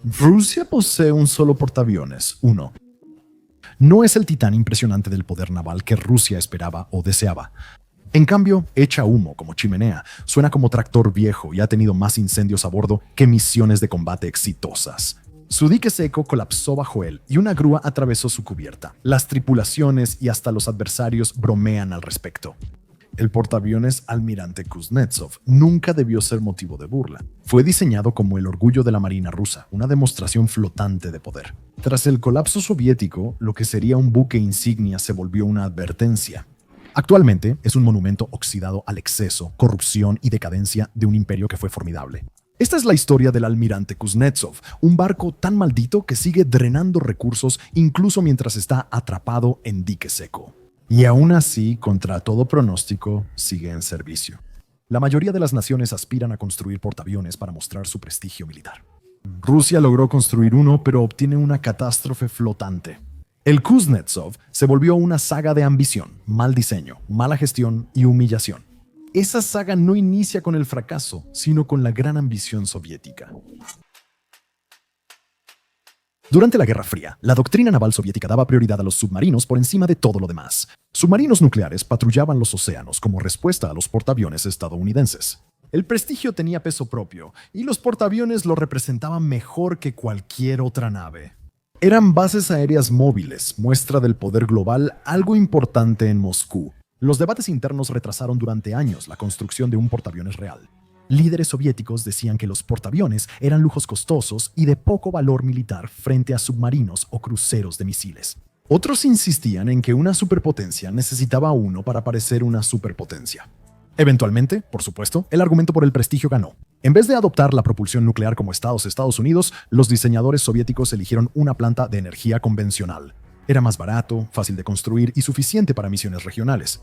Rusia posee un solo portaaviones, uno. No es el titán impresionante del poder naval que Rusia esperaba o deseaba. En cambio, echa humo como chimenea, suena como tractor viejo y ha tenido más incendios a bordo que misiones de combate exitosas. Su dique seco colapsó bajo él y una grúa atravesó su cubierta. Las tripulaciones y hasta los adversarios bromean al respecto. El portaaviones Almirante Kuznetsov nunca debió ser motivo de burla. Fue diseñado como el orgullo de la Marina rusa, una demostración flotante de poder. Tras el colapso soviético, lo que sería un buque insignia se volvió una advertencia. Actualmente es un monumento oxidado al exceso, corrupción y decadencia de un imperio que fue formidable. Esta es la historia del Almirante Kuznetsov, un barco tan maldito que sigue drenando recursos incluso mientras está atrapado en dique seco. Y aún así, contra todo pronóstico, sigue en servicio. La mayoría de las naciones aspiran a construir portaaviones para mostrar su prestigio militar. Rusia logró construir uno, pero obtiene una catástrofe flotante. El Kuznetsov se volvió una saga de ambición, mal diseño, mala gestión y humillación. Esa saga no inicia con el fracaso, sino con la gran ambición soviética. Durante la Guerra Fría, la doctrina naval soviética daba prioridad a los submarinos por encima de todo lo demás. Submarinos nucleares patrullaban los océanos como respuesta a los portaaviones estadounidenses. El prestigio tenía peso propio, y los portaaviones lo representaban mejor que cualquier otra nave. Eran bases aéreas móviles, muestra del poder global, algo importante en Moscú. Los debates internos retrasaron durante años la construcción de un portaaviones real. Líderes soviéticos decían que los portaaviones eran lujos costosos y de poco valor militar frente a submarinos o cruceros de misiles. Otros insistían en que una superpotencia necesitaba uno para parecer una superpotencia. Eventualmente, por supuesto, el argumento por el prestigio ganó. En vez de adoptar la propulsión nuclear como Estados Unidos, los diseñadores soviéticos eligieron una planta de energía convencional. Era más barato, fácil de construir y suficiente para misiones regionales.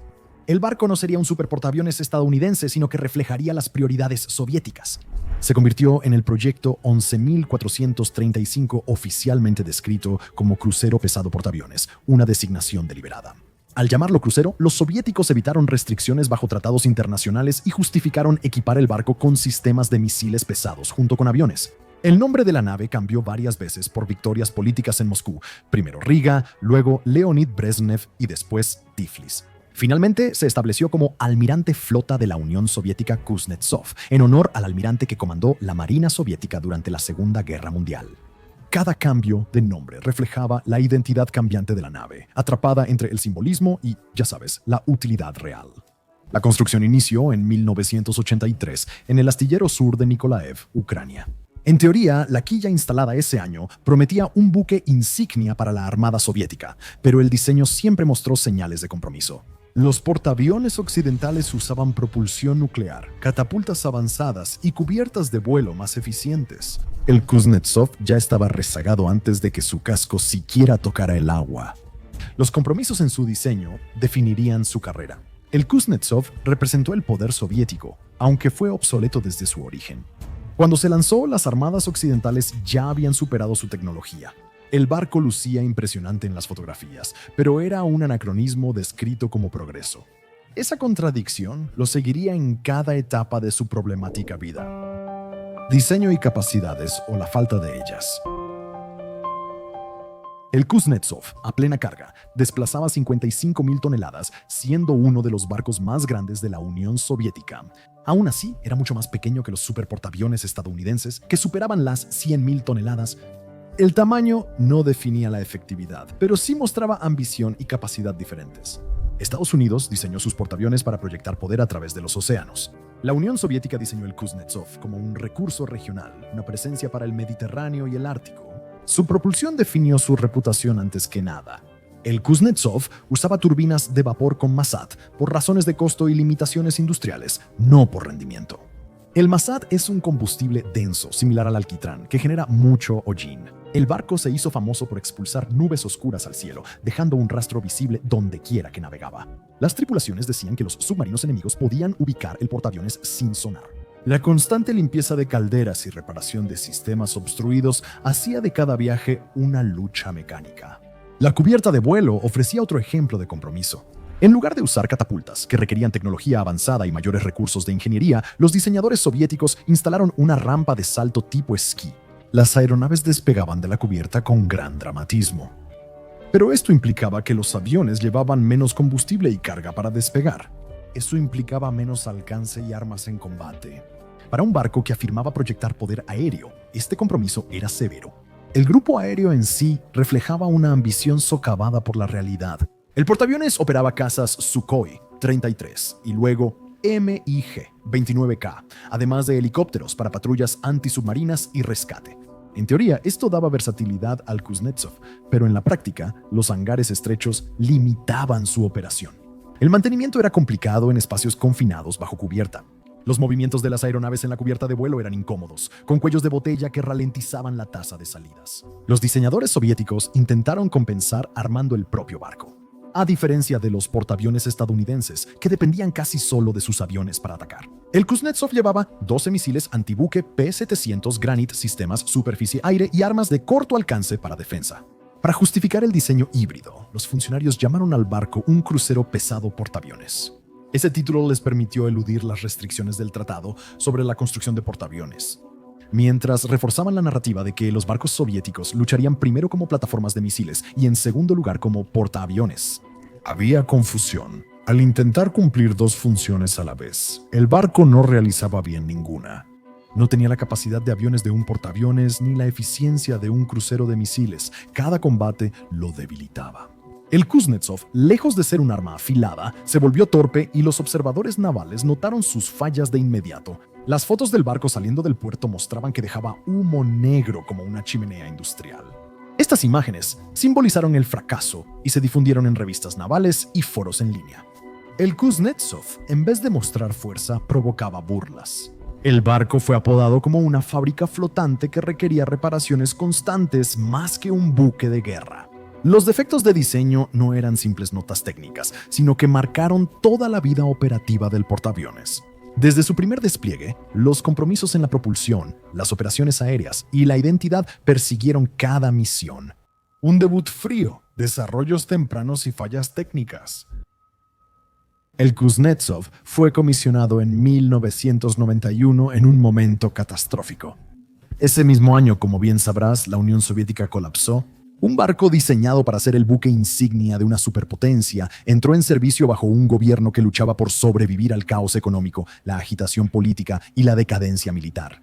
El barco no sería un superportaaviones estadounidense, sino que reflejaría las prioridades soviéticas. Se convirtió en el proyecto 11.435, oficialmente descrito como crucero pesado portaaviones, una designación deliberada. Al llamarlo crucero, los soviéticos evitaron restricciones bajo tratados internacionales y justificaron equipar el barco con sistemas de misiles pesados junto con aviones. El nombre de la nave cambió varias veces por victorias políticas en Moscú, primero Riga, luego Leonid Brezhnev y después Tiflis. Finalmente se estableció como Almirante Flota de la Unión Soviética Kuznetsov, en honor al almirante que comandó la Marina Soviética durante la Segunda Guerra Mundial. Cada cambio de nombre reflejaba la identidad cambiante de la nave, atrapada entre el simbolismo y, ya sabes, la utilidad real. La construcción inició en 1983 en el astillero sur de Nikolaev, Ucrania. En teoría, la quilla instalada ese año prometía un buque insignia para la Armada Soviética, pero el diseño siempre mostró señales de compromiso. Los portaaviones occidentales usaban propulsión nuclear, catapultas avanzadas y cubiertas de vuelo más eficientes. El Kuznetsov ya estaba rezagado antes de que su casco siquiera tocara el agua. Los compromisos en su diseño definirían su carrera. El Kuznetsov representó el poder soviético, aunque fue obsoleto desde su origen. Cuando se lanzó, las armadas occidentales ya habían superado su tecnología. El barco lucía impresionante en las fotografías, pero era un anacronismo descrito como progreso. Esa contradicción lo seguiría en cada etapa de su problemática vida. Diseño y capacidades o la falta de ellas. El Kuznetsov, a plena carga, desplazaba 55.000 toneladas, siendo uno de los barcos más grandes de la Unión Soviética. Aún así, era mucho más pequeño que los superportaaviones estadounidenses, que superaban las 100.000 toneladas. El tamaño no definía la efectividad, pero sí mostraba ambición y capacidad diferentes. Estados Unidos diseñó sus portaaviones para proyectar poder a través de los océanos. La Unión Soviética diseñó el Kuznetsov como un recurso regional, una presencia para el Mediterráneo y el Ártico. Su propulsión definió su reputación antes que nada. El Kuznetsov usaba turbinas de vapor con Masad por razones de costo y limitaciones industriales, no por rendimiento. El Masad es un combustible denso, similar al alquitrán, que genera mucho hollín. El barco se hizo famoso por expulsar nubes oscuras al cielo, dejando un rastro visible donde quiera que navegaba. Las tripulaciones decían que los submarinos enemigos podían ubicar el portaaviones sin sonar. La constante limpieza de calderas y reparación de sistemas obstruidos hacía de cada viaje una lucha mecánica. La cubierta de vuelo ofrecía otro ejemplo de compromiso. En lugar de usar catapultas, que requerían tecnología avanzada y mayores recursos de ingeniería, los diseñadores soviéticos instalaron una rampa de salto tipo esquí. Las aeronaves despegaban de la cubierta con gran dramatismo. Pero esto implicaba que los aviones llevaban menos combustible y carga para despegar. Eso implicaba menos alcance y armas en combate. Para un barco que afirmaba proyectar poder aéreo, este compromiso era severo. El grupo aéreo en sí reflejaba una ambición socavada por la realidad. El portaaviones operaba cazas Sukhoi 33 y luego MiG-29K, además de helicópteros para patrullas antisubmarinas y rescate. En teoría, esto daba versatilidad al Kuznetsov, pero en la práctica, los hangares estrechos limitaban su operación. El mantenimiento era complicado en espacios confinados bajo cubierta. Los movimientos de las aeronaves en la cubierta de vuelo eran incómodos, con cuellos de botella que ralentizaban la tasa de salidas. Los diseñadores soviéticos intentaron compensar armando el propio barco, a diferencia de los portaaviones estadounidenses, que dependían casi solo de sus aviones para atacar. El Kuznetsov llevaba 12 misiles antibuque P-700 Granit, sistemas superficie-aire y armas de corto alcance para defensa. Para justificar el diseño híbrido, los funcionarios llamaron al barco un crucero pesado portaaviones. Ese título les permitió eludir las restricciones del tratado sobre la construcción de portaaviones, mientras reforzaban la narrativa de que los barcos soviéticos lucharían primero como plataformas de misiles y en segundo lugar como portaaviones. Había confusión. Al intentar cumplir dos funciones a la vez, el barco no realizaba bien ninguna. No tenía la capacidad de aviones de un portaaviones ni la eficiencia de un crucero de misiles. Cada combate lo debilitaba. El Kuznetsov, lejos de ser un arma afilada, se volvió torpe y los observadores navales notaron sus fallas de inmediato. Las fotos del barco saliendo del puerto mostraban que dejaba humo negro como una chimenea industrial. Estas imágenes simbolizaron el fracaso y se difundieron en revistas navales y foros en línea. El Kuznetsov, en vez de mostrar fuerza, provocaba burlas. El barco fue apodado como una fábrica flotante que requería reparaciones constantes más que un buque de guerra. Los defectos de diseño no eran simples notas técnicas, sino que marcaron toda la vida operativa del portaaviones. Desde su primer despliegue, los compromisos en la propulsión, las operaciones aéreas y la identidad persiguieron cada misión. Un debut frío, desarrollos tempranos y fallas técnicas. El Kuznetsov fue comisionado en 1991 en un momento catastrófico. Ese mismo año, como bien sabrás, la Unión Soviética colapsó. Un barco diseñado para ser el buque insignia de una superpotencia entró en servicio bajo un gobierno que luchaba por sobrevivir al caos económico, la agitación política y la decadencia militar.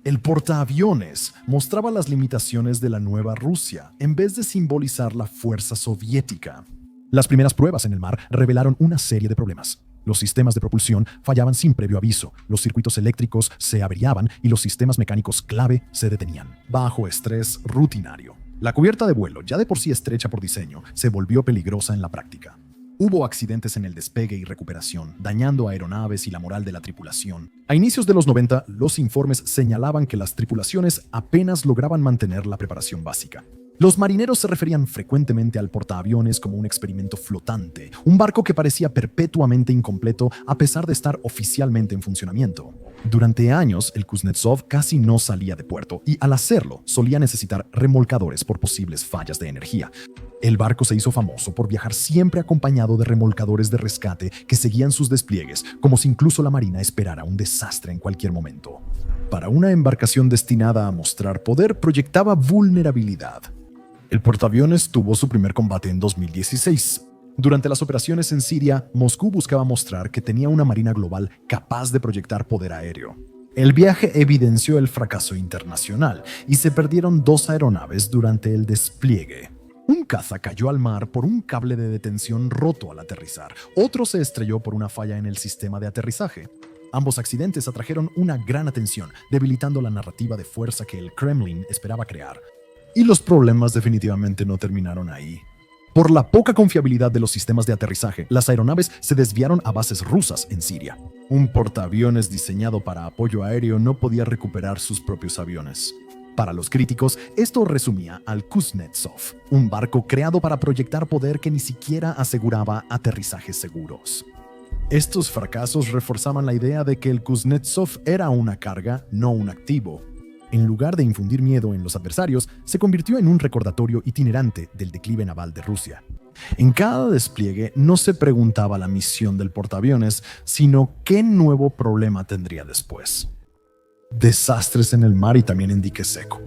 El portaaviones mostraba las limitaciones de la nueva Rusia, en vez de simbolizar la fuerza soviética. Las primeras pruebas en el mar revelaron una serie de problemas. Los sistemas de propulsión fallaban sin previo aviso, los circuitos eléctricos se averiaban y los sistemas mecánicos clave se detenían, bajo estrés rutinario. La cubierta de vuelo, ya de por sí estrecha por diseño, se volvió peligrosa en la práctica. Hubo accidentes en el despegue y recuperación, dañando aeronaves y la moral de la tripulación. A inicios de los 90, los informes señalaban que las tripulaciones apenas lograban mantener la preparación básica. Los marineros se referían frecuentemente al portaaviones como un experimento flotante, un barco que parecía perpetuamente incompleto a pesar de estar oficialmente en funcionamiento. Durante años, el Kuznetsov casi no salía de puerto y al hacerlo solía necesitar remolcadores por posibles fallas de energía. El barco se hizo famoso por viajar siempre acompañado de remolcadores de rescate que seguían sus despliegues, como si incluso la marina esperara un desastre en cualquier momento. Para una embarcación destinada a mostrar poder, proyectaba vulnerabilidad. El portaaviones tuvo su primer combate en 2016. Durante las operaciones en Siria, Moscú buscaba mostrar que tenía una marina global capaz de proyectar poder aéreo. El viaje evidenció el fracaso internacional y se perdieron 2 aeronaves durante el despliegue. Un caza cayó al mar por un cable de detención roto al aterrizar. Otro se estrelló por una falla en el sistema de aterrizaje. Ambos accidentes atrajeron una gran atención, debilitando la narrativa de fuerza que el Kremlin esperaba crear. Y los problemas definitivamente no terminaron ahí. Por la poca confiabilidad de los sistemas de aterrizaje, las aeronaves se desviaron a bases rusas en Siria. Un portaaviones diseñado para apoyo aéreo no podía recuperar sus propios aviones. Para los críticos, esto resumía al Kuznetsov, un barco creado para proyectar poder que ni siquiera aseguraba aterrizajes seguros. Estos fracasos reforzaban la idea de que el Kuznetsov era una carga, no un activo. En lugar de infundir miedo en los adversarios, se convirtió en un recordatorio itinerante del declive naval de Rusia. En cada despliegue no se preguntaba la misión del portaaviones, sino qué nuevo problema tendría después. Desastres en el mar y también en dique seco.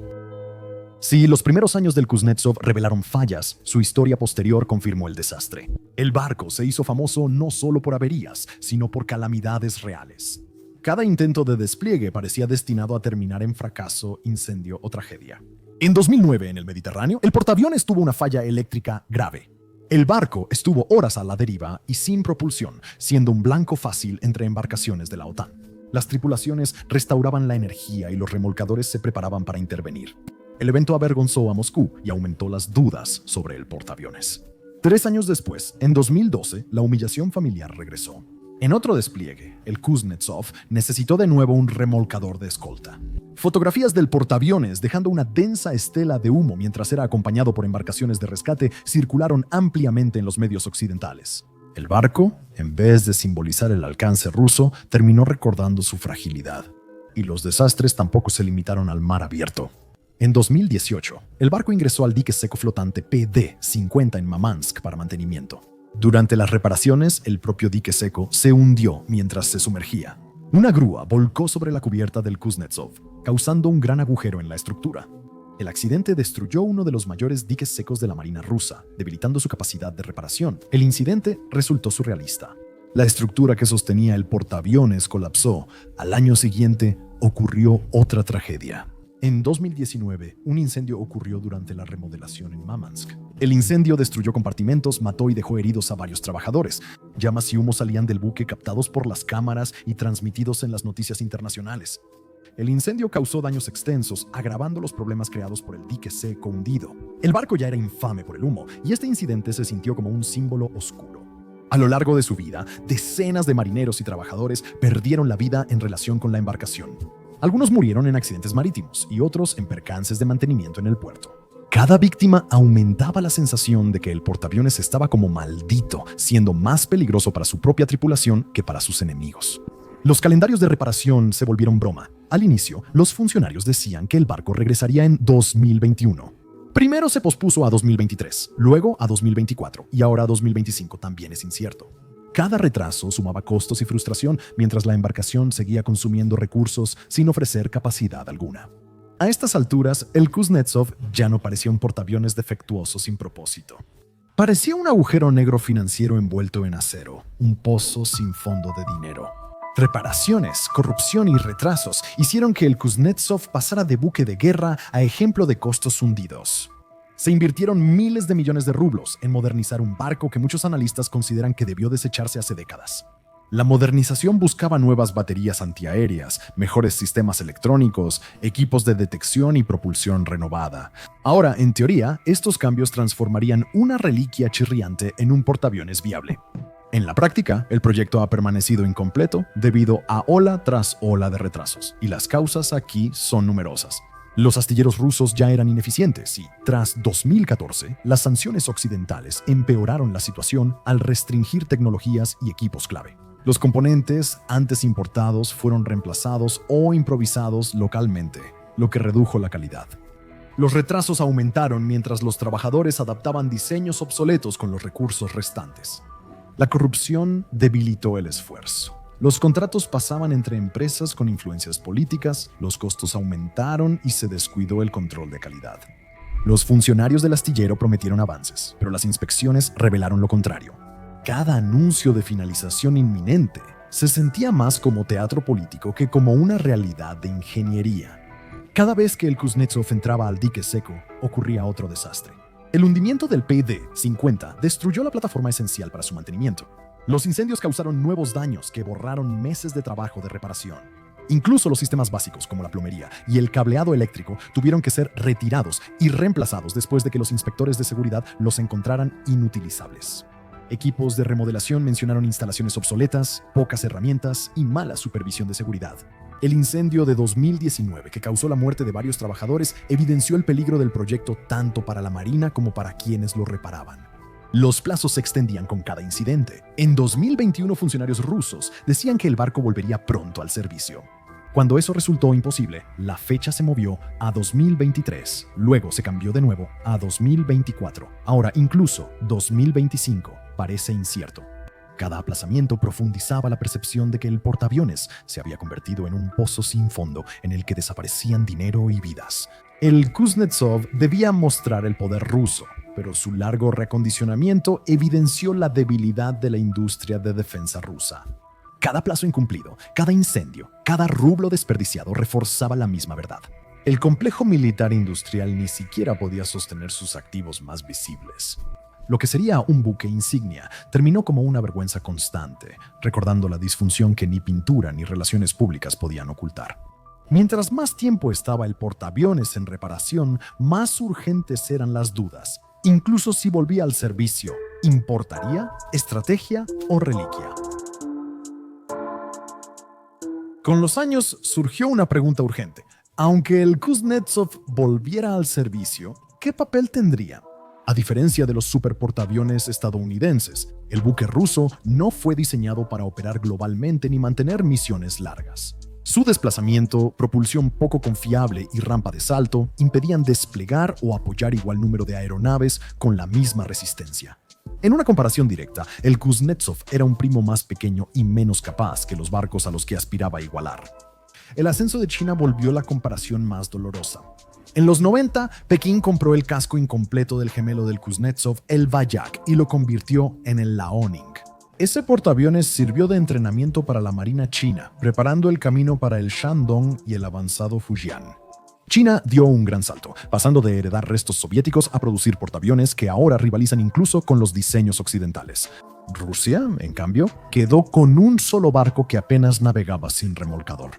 Si los primeros años del Kuznetsov revelaron fallas, su historia posterior confirmó el desastre. El barco se hizo famoso no solo por averías, sino por calamidades reales. Cada intento de despliegue parecía destinado a terminar en fracaso, incendio o tragedia. En 2009, en el Mediterráneo, el portaaviones tuvo una falla eléctrica grave. El barco estuvo horas a la deriva y sin propulsión, siendo un blanco fácil entre embarcaciones de la OTAN. Las tripulaciones restauraban la energía y los remolcadores se preparaban para intervenir. El evento avergonzó a Moscú y aumentó las dudas sobre el portaaviones. 3 años después, en 2012, la humillación familiar regresó. En otro despliegue, el Kuznetsov necesitó de nuevo un remolcador de escolta. Fotografías del portaaviones dejando una densa estela de humo mientras era acompañado por embarcaciones de rescate circularon ampliamente en los medios occidentales. El barco, en vez de simbolizar el alcance ruso, terminó recordando su fragilidad. Y los desastres tampoco se limitaron al mar abierto. En 2018, el barco ingresó al dique seco flotante PD-50 en Murmansk para mantenimiento. Durante las reparaciones, el propio dique seco se hundió mientras se sumergía. Una grúa volcó sobre la cubierta del Kuznetsov, causando un gran agujero en la estructura. El accidente destruyó uno de los mayores diques secos de la Marina rusa, debilitando su capacidad de reparación. El incidente resultó surrealista. La estructura que sostenía el portaaviones colapsó. Al año siguiente, ocurrió otra tragedia. En 2019, un incendio ocurrió durante la remodelación en Murmansk. El incendio destruyó compartimentos, mató y dejó heridos a varios trabajadores. Llamas y humo salían del buque captados por las cámaras y transmitidos en las noticias internacionales. El incendio causó daños extensos, agravando los problemas creados por el dique seco hundido. El barco ya era infame por el humo, y este incidente se sintió como un símbolo oscuro. A lo largo de su vida, decenas de marineros y trabajadores perdieron la vida en relación con la embarcación. Algunos murieron en accidentes marítimos y otros en percances de mantenimiento en el puerto. Cada víctima aumentaba la sensación de que el portaaviones estaba como maldito, siendo más peligroso para su propia tripulación que para sus enemigos. Los calendarios de reparación se volvieron broma. Al inicio, los funcionarios decían que el barco regresaría en 2021. Primero se pospuso a 2023, luego a 2024 y ahora a 2025 también es incierto. Cada retraso sumaba costos y frustración mientras la embarcación seguía consumiendo recursos sin ofrecer capacidad alguna. A estas alturas, el Kuznetsov ya no parecía un portaaviones defectuoso sin propósito. Parecía un agujero negro financiero envuelto en acero, un pozo sin fondo de dinero. Reparaciones, corrupción y retrasos hicieron que el Kuznetsov pasara de buque de guerra a ejemplo de costos hundidos. Se invirtieron miles de millones de rublos en modernizar un barco que muchos analistas consideran que debió desecharse hace décadas. La modernización buscaba nuevas baterías antiaéreas, mejores sistemas electrónicos, equipos de detección y propulsión renovada. Ahora, en teoría, estos cambios transformarían una reliquia chirriante en un portaaviones viable. En la práctica, el proyecto ha permanecido incompleto debido a ola tras ola de retrasos, y las causas aquí son numerosas. Los astilleros rusos ya eran ineficientes y, tras 2014, las sanciones occidentales empeoraron la situación al restringir tecnologías y equipos clave. Los componentes antes importados fueron reemplazados o improvisados localmente, lo que redujo la calidad. Los retrasos aumentaron mientras los trabajadores adaptaban diseños obsoletos con los recursos restantes. La corrupción debilitó el esfuerzo. Los contratos pasaban entre empresas con influencias políticas, los costos aumentaron y se descuidó el control de calidad. Los funcionarios del astillero prometieron avances, pero las inspecciones revelaron lo contrario. Cada anuncio de finalización inminente se sentía más como teatro político que como una realidad de ingeniería. Cada vez que el Kuznetsov entraba al dique seco, ocurría otro desastre. El hundimiento del PD-50 destruyó la plataforma esencial para su mantenimiento. Los incendios causaron nuevos daños que borraron meses de trabajo de reparación. Incluso los sistemas básicos como la plomería y el cableado eléctrico tuvieron que ser retirados y reemplazados después de que los inspectores de seguridad los encontraran inutilizables. Equipos de remodelación mencionaron instalaciones obsoletas, pocas herramientas y mala supervisión de seguridad. El incendio de 2019, que causó la muerte de varios trabajadores, evidenció el peligro del proyecto tanto para la Marina como para quienes lo reparaban. Los plazos se extendían con cada incidente. En 2021, funcionarios rusos decían que el barco volvería pronto al servicio. Cuando eso resultó imposible, la fecha se movió a 2023, luego se cambió de nuevo a 2024. Ahora incluso 2025 parece incierto. Cada aplazamiento profundizaba la percepción de que el portaaviones se había convertido en un pozo sin fondo en el que desaparecían dinero y vidas. El Kuznetsov debía mostrar el poder ruso, pero su largo reacondicionamiento evidenció la debilidad de la industria de defensa rusa. Cada plazo incumplido, cada incendio, cada rublo desperdiciado reforzaba la misma verdad. El complejo militar industrial ni siquiera podía sostener sus activos más visibles. Lo que sería un buque insignia terminó como una vergüenza constante, recordando la disfunción que ni pintura ni relaciones públicas podían ocultar. Mientras más tiempo estaba el portaaviones en reparación, más urgentes eran las dudas. Incluso si volvía al servicio, ¿importaría, estrategia o reliquia? Con los años surgió una pregunta urgente. Aunque el Kuznetsov volviera al servicio, ¿qué papel tendría? A diferencia de los superportaaviones estadounidenses, el buque ruso no fue diseñado para operar globalmente ni mantener misiones largas. Su desplazamiento, propulsión poco confiable y rampa de salto impedían desplegar o apoyar igual número de aeronaves con la misma resistencia. En una comparación directa, el Kuznetsov era un primo más pequeño y menos capaz que los barcos a los que aspiraba a igualar. El ascenso de China volvió la comparación más dolorosa. En los 90, Pekín compró el casco incompleto del gemelo del Kuznetsov, el Vayak, y lo convirtió en el Liaoning. Ese portaaviones sirvió de entrenamiento para la Marina china, preparando el camino para el Shandong y el avanzado Fujian. China dio un gran salto, pasando de heredar restos soviéticos a producir portaaviones que ahora rivalizan incluso con los diseños occidentales. Rusia, en cambio, quedó con un solo barco que apenas navegaba sin remolcador.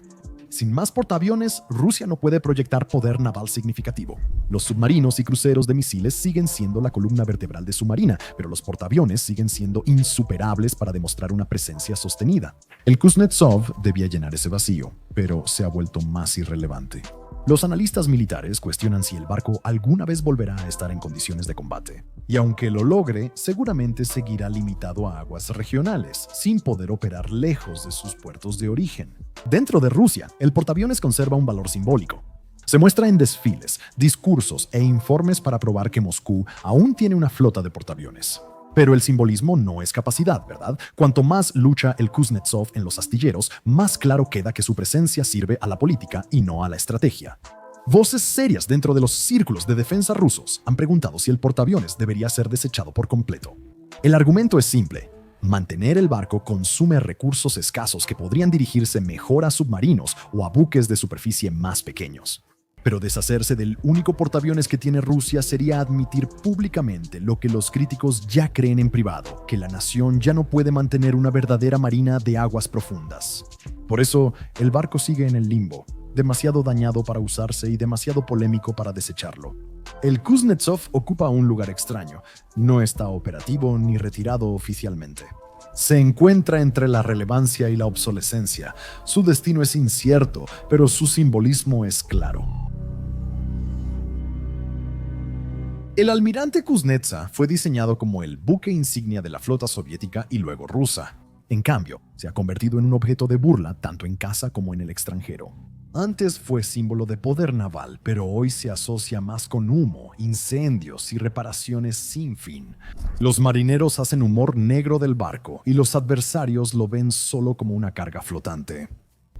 Sin más portaaviones, Rusia no puede proyectar poder naval significativo. Los submarinos y cruceros de misiles siguen siendo la columna vertebral de su marina, pero los portaaviones siguen siendo insuperables para demostrar una presencia sostenida. El Kuznetsov debía llenar ese vacío, pero se ha vuelto más irrelevante. Los analistas militares cuestionan si el barco alguna vez volverá a estar en condiciones de combate. Y aunque lo logre, seguramente seguirá limitado a aguas regionales, sin poder operar lejos de sus puertos de origen. Dentro de Rusia, el portaaviones conserva un valor simbólico. Se muestra en desfiles, discursos e informes para probar que Moscú aún tiene una flota de portaaviones. Pero el simbolismo no es capacidad, ¿verdad? Cuanto más lucha el Kuznetsov en los astilleros, más claro queda que su presencia sirve a la política y no a la estrategia. Voces serias dentro de los círculos de defensa rusos han preguntado si el portaaviones debería ser desechado por completo. El argumento es simple. Mantener el barco consume recursos escasos que podrían dirigirse mejor a submarinos o a buques de superficie más pequeños. Pero deshacerse del único portaaviones que tiene Rusia sería admitir públicamente lo que los críticos ya creen en privado, que la nación ya no puede mantener una verdadera marina de aguas profundas. Por eso, el barco sigue en el limbo, demasiado dañado para usarse y demasiado polémico para desecharlo. El Kuznetsov ocupa un lugar extraño, no está operativo ni retirado oficialmente. Se encuentra entre la relevancia y la obsolescencia. Su destino es incierto, pero su simbolismo es claro. El almirante Kuznetsov fue diseñado como el buque insignia de la flota soviética y luego rusa. En cambio, se ha convertido en un objeto de burla tanto en casa como en el extranjero. Antes fue símbolo de poder naval, pero hoy se asocia más con humo, incendios y reparaciones sin fin. Los marineros hacen humor negro del barco y los adversarios lo ven solo como una carga flotante.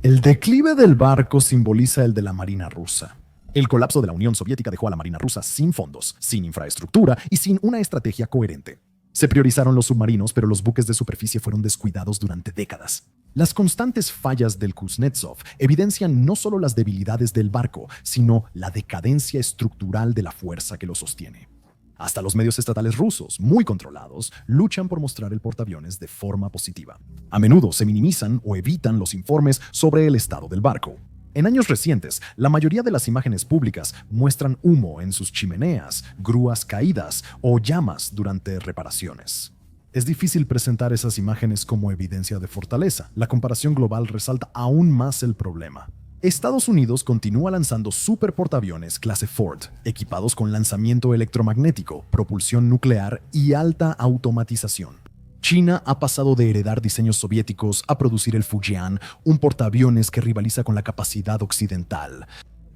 El declive del barco simboliza el de la Marina rusa. El colapso de la Unión Soviética dejó a la Marina rusa sin fondos, sin infraestructura y sin una estrategia coherente. Se priorizaron los submarinos, pero los buques de superficie fueron descuidados durante décadas. Las constantes fallas del Kuznetsov evidencian no solo las debilidades del barco, sino la decadencia estructural de la fuerza que lo sostiene. Hasta los medios estatales rusos, muy controlados, luchan por mostrar el portaaviones de forma positiva. A menudo se minimizan o evitan los informes sobre el estado del barco. En años recientes, la mayoría de las imágenes públicas muestran humo en sus chimeneas, grúas caídas o llamas durante reparaciones. Es difícil presentar esas imágenes como evidencia de fortaleza. La comparación global resalta aún más el problema. Estados Unidos continúa lanzando superportaaviones clase Ford, equipados con lanzamiento electromagnético, propulsión nuclear y alta automatización. China ha pasado de heredar diseños soviéticos a producir el Fujian, un portaaviones que rivaliza con la capacidad occidental.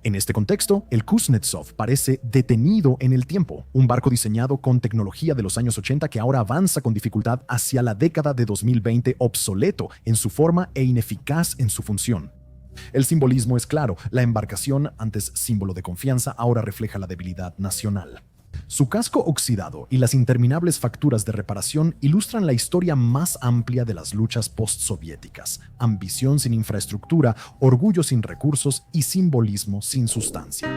En este contexto, el Kuznetsov parece detenido en el tiempo, un barco diseñado con tecnología de los años 80 que ahora avanza con dificultad hacia la década de 2020, obsoleto en su forma e ineficaz en su función. El simbolismo es claro, la embarcación, antes símbolo de confianza, ahora refleja la debilidad nacional. Su casco oxidado y las interminables facturas de reparación ilustran la historia más amplia de las luchas postsoviéticas: ambición sin infraestructura, orgullo sin recursos y simbolismo sin sustancia.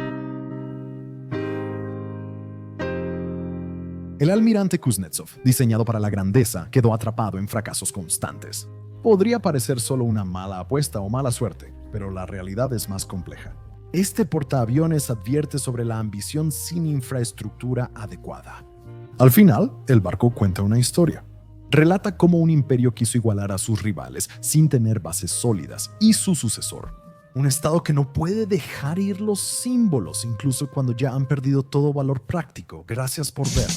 El almirante Kuznetsov, diseñado para la grandeza, quedó atrapado en fracasos constantes. Podría parecer solo una mala apuesta o mala suerte, pero la realidad es más compleja. Este portaaviones advierte sobre la ambición sin infraestructura adecuada. Al final, el barco cuenta una historia. Relata cómo un imperio quiso igualar a sus rivales sin tener bases sólidas, y su sucesor, un estado que no puede dejar ir los símbolos incluso cuando ya han perdido todo valor práctico. Gracias por ver.